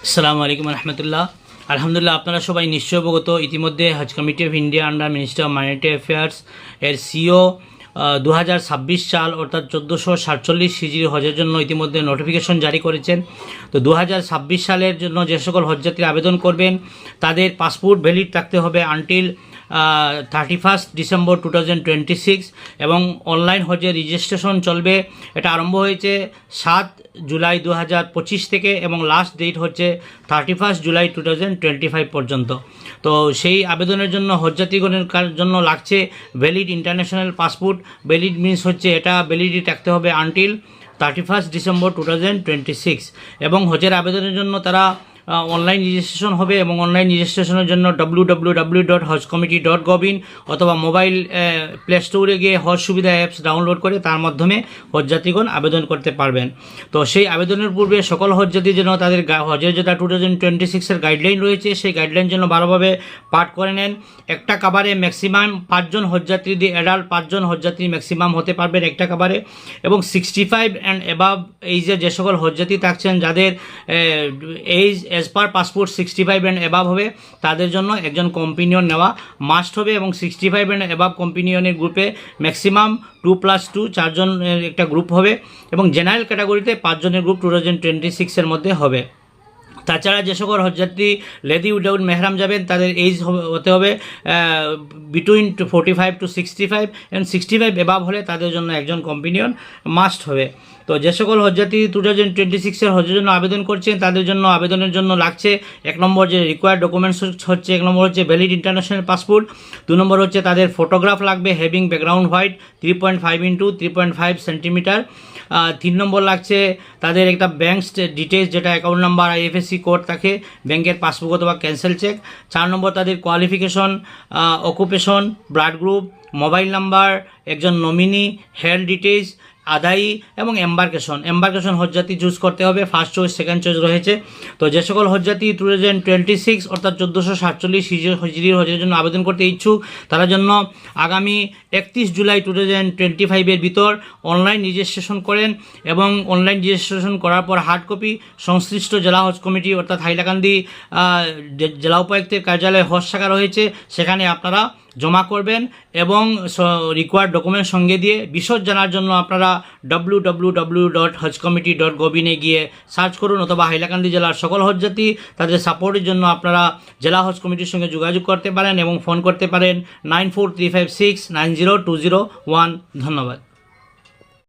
আসসালামু আলাইকুম রহমতুল্লাহ। আলহামদুলিল্লাহ, আপনারা সবাই নিশ্চয় অবগত। ইতিমধ্যে হজ committee of India under minister of minority affairs এর সিও 2026 সাল অর্থাৎ 1447 হিজরি হজের জন্য ইতিমধ্যে নোটিফিকেশন জারি করেছেন। তো 2026 সালের জন্য যে সকল হজযাত্রী আবেদন করবেন তাদের পাসপোর্ট ভ্যালিড থাকতে হবে আনটিল 31 ডিসেম্বর 2026 এবং অনলাইন হজের রেজিস্ট্রেশন চলবে। এটা আরম্ভ হয়েছে 7 জুলাই 2025 থেকে এবং লাস্ট ডেট হচ্ছে 31 জুলাই 2025 পর্যন্ত। তো সেই আবেদনের জন্য হজযাত্রীগণের জন্য লাগছে valid international passport. Valid means হচ্ছে এটা ভ্যালিডিটি থাকতে হবে আনটিল 31 ডিসেম্বর 2026 এবং হজের আবেদনের জন্য তারা অনলাইন রেজিস্ট্রেশন হবে এবং অনলাইন রেজিস্ট্রেশনের জন্য www.hajcommittee.gov.in অথবা মোবাইল প্লে স্টোরে গিয়ে হজ সুবিধা অ্যাপস ডাউনলোড করে তার মাধ্যমে হজযাত্রীগণ আবেদন করতে পারবেন। তো সেই আবেদনের পূর্বে সকল হজযাত্রী যেন তাদের হজের যেটা 2026-এর গাইডলাইন রয়েছে সেই গাইডলাইন যেন ভালোভাবে পাঠ করে নেন। একটা কাভারে ম্যাক্সিমাম 5 জন হজযাত্রী দিয়ে অ্যাডাল্ট 5 জন হজযাত্রী ম্যাক্সিমাম হতে পারবেন একটা কাভারে এবং 65 অ্যান্ড অ্যাবাভ এইজে যে সকল হজযাত্রী থাকছেন যাদের age as per passport 65 and above হবে তাদের জন্য একজন কম্পিনিয়ন নেওয়া মাস্ট হবে এবং 65 অ্যান্ড অ্যাবাভ কম্পিনিয়নের গ্রুপে ম্যাক্সিমাম 2+2 4 জনের একটা গ্রুপ হবে এবং জেনারেল ক্যাটাগরিতে 5 জনের গ্রুপ 2026-এর মধ্যে হবে। তাছাড়া যে সকল হজযাত্রী লেডি উইদাউট মেহরাম যাবেন তাদের এইজ হতে হবে বিটুইন 45 to 65 এবং 65 অ্যাবাভ হলে তাদের জন্য একজন কম্পিনিয়ন মাস্ট হবে। তো যে সকল হজযাত্রী 2026-এর হজের জন্য আবেদন করছেন তাদের জন্য আবেদনের জন্য লাগছে 1 নম্বর যে রিকোয়ার্ড ডকুমেন্টস হচ্ছে 1 নম্বর হচ্ছে ভ্যালিড ইন্টারন্যাশনাল পাসপোর্ট, 2 নম্বর হচ্ছে তাদের ফটোগ্রাফ লাগবে having background white 3.5 into 3.5 centimetre, 3 নম্বর লাগছে তাদের একটা ব্যাঙ্ক ডিটেলস যেটা অ্যাকাউন্ট নাম্বার আইএফএসসি কোড থাকে ব্যাংকের পাসবুক অথবা ক্যান্সেল চেক, 4 নম্বর তাদের qualification, occupation, blood group, mobile number, একজন নমিনি, হেলথ ডিটেলস, আদায়ী এবং এম্বার্কেশন হজযাত্রী চুজ করতে হবে। ফার্স্ট চয়েস সেকেন্ড চয়েস রয়েছে। তো যে সকল হজযাত্রী 2026 অর্থাৎ 1447 হিজরির হজের জন্য আবেদন করতে ইচ্ছুক তার জন্য আগামী 31 জুলাই 2025-এর ভিতর অনলাইন রেজিস্ট্রেশন করেন এবং অনলাইন রেজিস্ট্রেশন করার পর হার্ড কপি সংশ্লিষ্ট জেলা হজ কমিটি অর্থাৎ হাইলাকান্দি জেলা উপায়ুক্তের কার্যালয়ে হজ শাখা রয়েছে সেখানে আপনারা জমা করবেন এবং রিকোয়ার্ড ডকুমেন্ট সঙ্গে দিয়ে বিশদ জানার জন্য আপনারা www.hajcommittee.gov.in গিয়ে সার্চ করুন অথবা হাইলাকান্দি জেলার সকল হজযাত্রী তাদের সাপোর্টের জন্য আপনারা জেলা হজ কমিটির সঙ্গে যোগাযোগ করতে পারেন এবং ফোন করতে পারেন 9435690201। ধন্যবাদ।